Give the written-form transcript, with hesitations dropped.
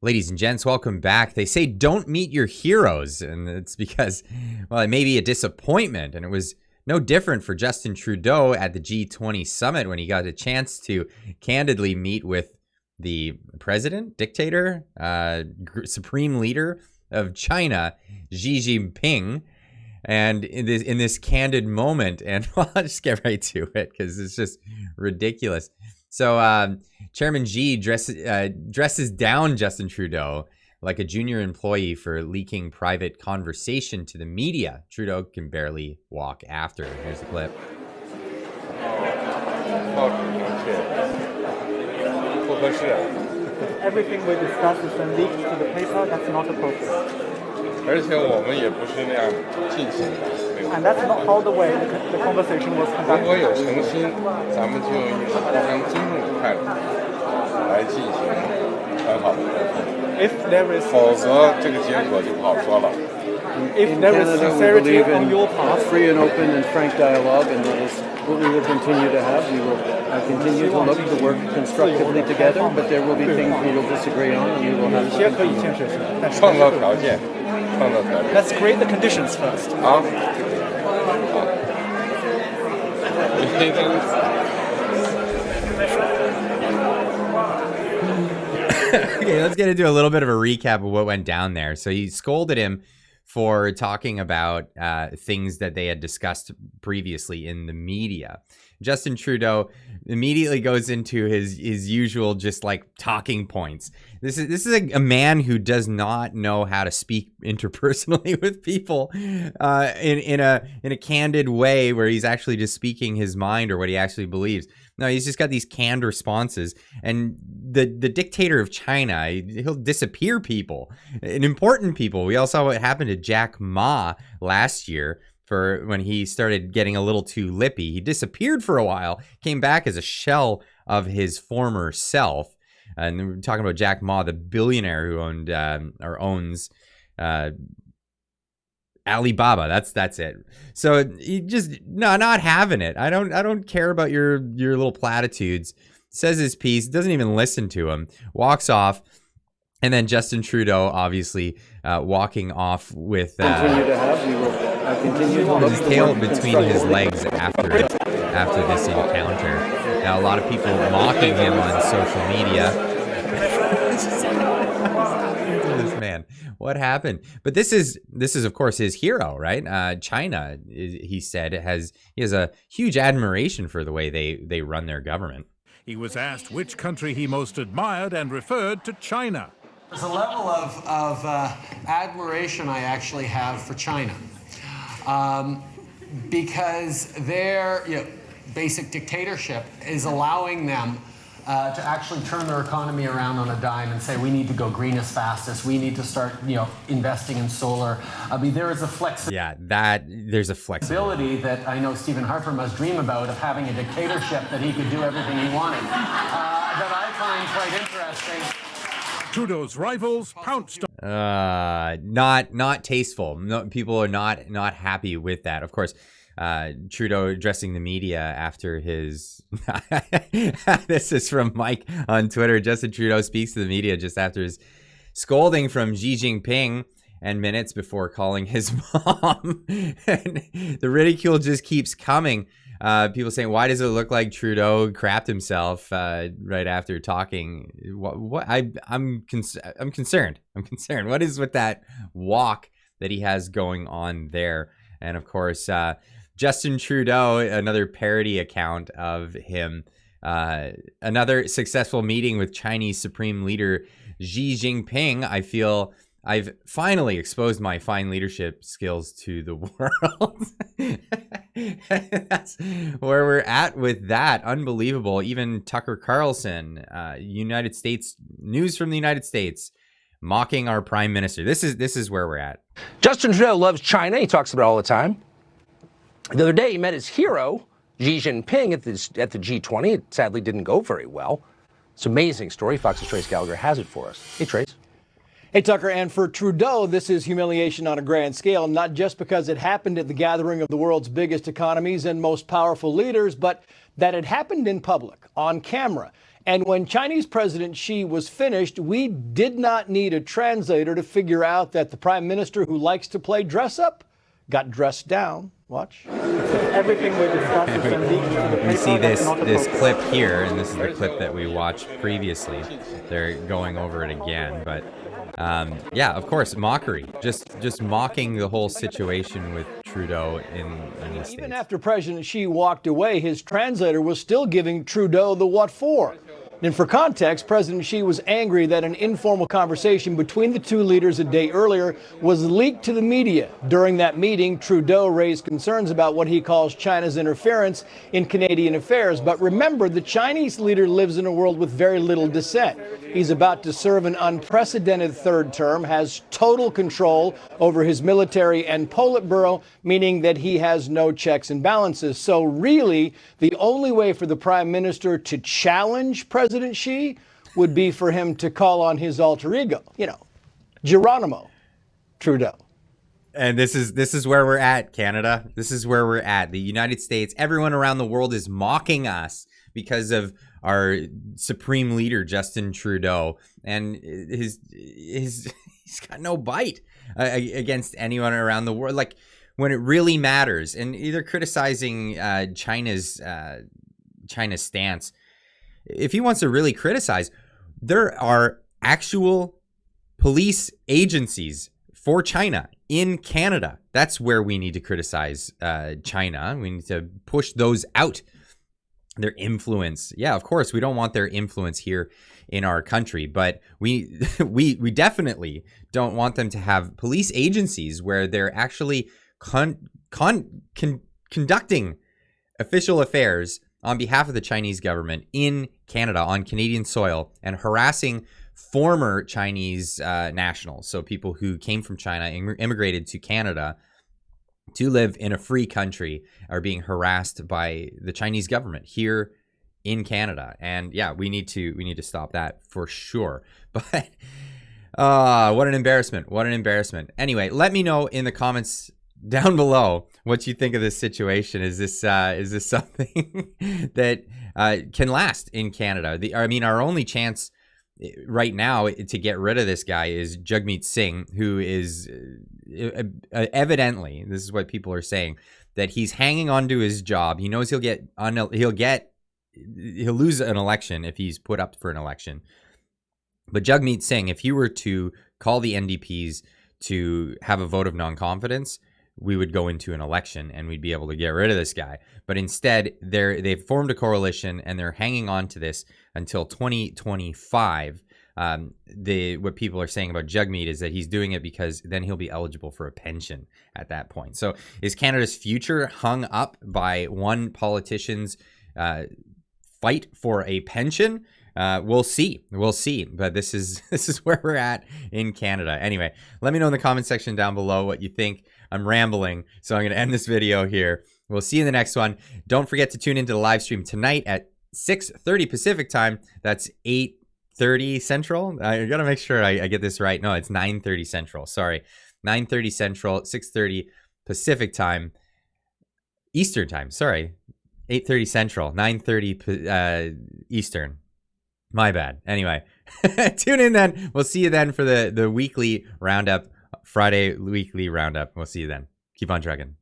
Ladies and gents, welcome back. They say don't meet your heroes, and it's because, well, it may be a disappointment, and it was no different for Justin Trudeau at the G20 summit when he got a chance to candidly meet with the president, dictator, supreme leader of China, Xi Jinping, and in this candid moment, and well, I'll just get right to it because it's just ridiculous. So Chairman Xi dresses down Justin Trudeau like a junior employee for leaking private conversation to the media. Trudeau can barely walk after. Here's the clip. Everything we discuss is then leaked to the paper. That's not appropriate. And that's not how the way the conversation was conducted. If there is sincerity on your part, free and open and frank dialogue, and that is what we will continue to have. We will continue to look to work constructively together, but there will be things we will disagree on, and we will have to let's create the conditions first. Okay, let's get into a little bit of a recap of what went down there. So he scolded him for talking about things that they had discussed previously in the media. Justin Trudeau immediately goes into his usual just like talking points. This is a man who does not know how to speak interpersonally with people in a candid way where he's actually just speaking his mind or what he actually believes. No, he's just got these canned responses, and the dictator of China, he'll disappear people, and important people. We all saw what happened to Jack Ma last year for when he started getting a little too lippy. He disappeared for a while, came back as a shell of his former self. And we're talking about Jack Ma, the billionaire who owned or owns Alibaba. That's it. So he just not having it. I don't care about your little platitudes. Says his piece, doesn't even listen to him, walks off. And then Justin Trudeau, obviously, walking off with his tail between his legs after this encounter. Now, a lot of people mocking him on social media. This man, what happened? But this is of course his hero, right? China, he said, he has a huge admiration for the way they run their government. He was asked which country he most admired and referred to China. There's a level of admiration I actually have for China because their basic dictatorship is allowing them to actually turn their economy around on a dime and say we need to go green as fast as we need to start investing in solar. I mean, there is a there's a flexibility that I know Stephen Harper must dream about, of having a dictatorship that he could do everything he wanted, that I find quite interesting. Trudeau's rivals pounced on. Not tasteful. No, people are not happy with that. Of course, Trudeau addressing the media after his. This is from Mike on Twitter. Justin Trudeau speaks to the media just after his scolding from Xi Jinping and minutes before calling his mom. And the ridicule just keeps coming. People saying, why does it look like Trudeau crapped himself right after talking? I'm concerned. What is with that walk that he has going on there? And of course, Justin Trudeau, another parody account of him, another successful meeting with Chinese Supreme Leader Xi Jinping. I feel I've finally exposed my fine leadership skills to the world. That's where we're at with that. Unbelievable. Even Tucker Carlson, United States news from the United States, mocking our prime minister. This is where we're at. Justin Trudeau loves China. He talks about it all the time. The other day, he met his hero, Xi Jinping, at the G20. It sadly didn't go very well. It's an amazing story. Fox's Trace Gallagher has it for us. Hey, Trace. Hey, Tucker, and for Trudeau, this is humiliation on a grand scale, not just because it happened at the gathering of the world's biggest economies and most powerful leaders, but that it happened in public, on camera, And when Chinese President Xi was finished, we did not need a translator to figure out that the prime minister who likes to play dress up got dressed down. Watch. Everything we discussed is then leaked to the paper. We see That's not the this focus. clip here, and this is the clip that we watched previously. They're going over it again, but yeah, of course, mockery. Just mocking the whole situation with Trudeau in the States. Even after President Xi walked away, his translator was still giving Trudeau the what for. And for context, President Xi was angry that an informal conversation between the two leaders a day earlier was leaked to the media. During that meeting, Trudeau raised concerns about what he calls China's interference in Canadian affairs. But remember, the Chinese leader lives in a world with very little dissent. He's about to serve an unprecedented third term, has total control over his military and Politburo, meaning that he has no checks and balances. So really, the only way for the prime minister to challenge President Xi would be for him to call on his alter ego, Geronimo Trudeau. And this is where we're at, Canada. This is where we're at. The United States, everyone around the world is mocking us because of our supreme leader, Justin Trudeau. And he's got no bite against anyone around the world. Like, when it really matters, and either criticizing China's stance. If he wants to really criticize, there are actual police agencies for China in Canada. That's where we need to criticize China. We need to push those out. Their influence. Yeah, of course, we don't want their influence here in our country, but we definitely don't want them to have police agencies where they're actually conducting official affairs on behalf of the Chinese government in Canada, on Canadian soil, and harassing former Chinese nationals. So people who came from China, immigrated to Canada to live in a free country, are being harassed by the Chinese government here in Canada. And yeah, we need to stop that for sure. But what an embarrassment. What an embarrassment. Anyway, let me know in the comments down below what you think of this situation. Is this something that can last in Canada? Our only chance right now to get rid of this guy is Jagmeet Singh, who is evidently, this is what people are saying, that he's hanging on to his job. He knows he'll lose an election if he's put up for an election. But Jagmeet Singh, if he were to call the NDPs to have a vote of non-confidence, we would go into an election and we'd be able to get rid of this guy. But instead, they've formed a coalition and they're hanging on to this until 2025. What people are saying about Jagmeet is that he's doing it because then he'll be eligible for a pension at that point. So is Canada's future hung up by one politician's fight for a pension? We'll see. But this is where we're at in Canada. Anyway, let me know in the comment section down below what you think. I'm rambling, so I'm going to end this video here. We'll see you in the next one. Don't forget to tune into the live stream tonight at 6:30 Pacific time. That's 8:30 Central. I got to make sure I get this right. No, it's 9:30 Central. Sorry. 9:30 Central, 6:30 Pacific time. Eastern time. Sorry. 8:30 Central, 9:30 Eastern. My bad. Anyway, tune in then. We'll see you then for the weekly roundup, Friday weekly roundup. We'll see you then. Keep on trucking.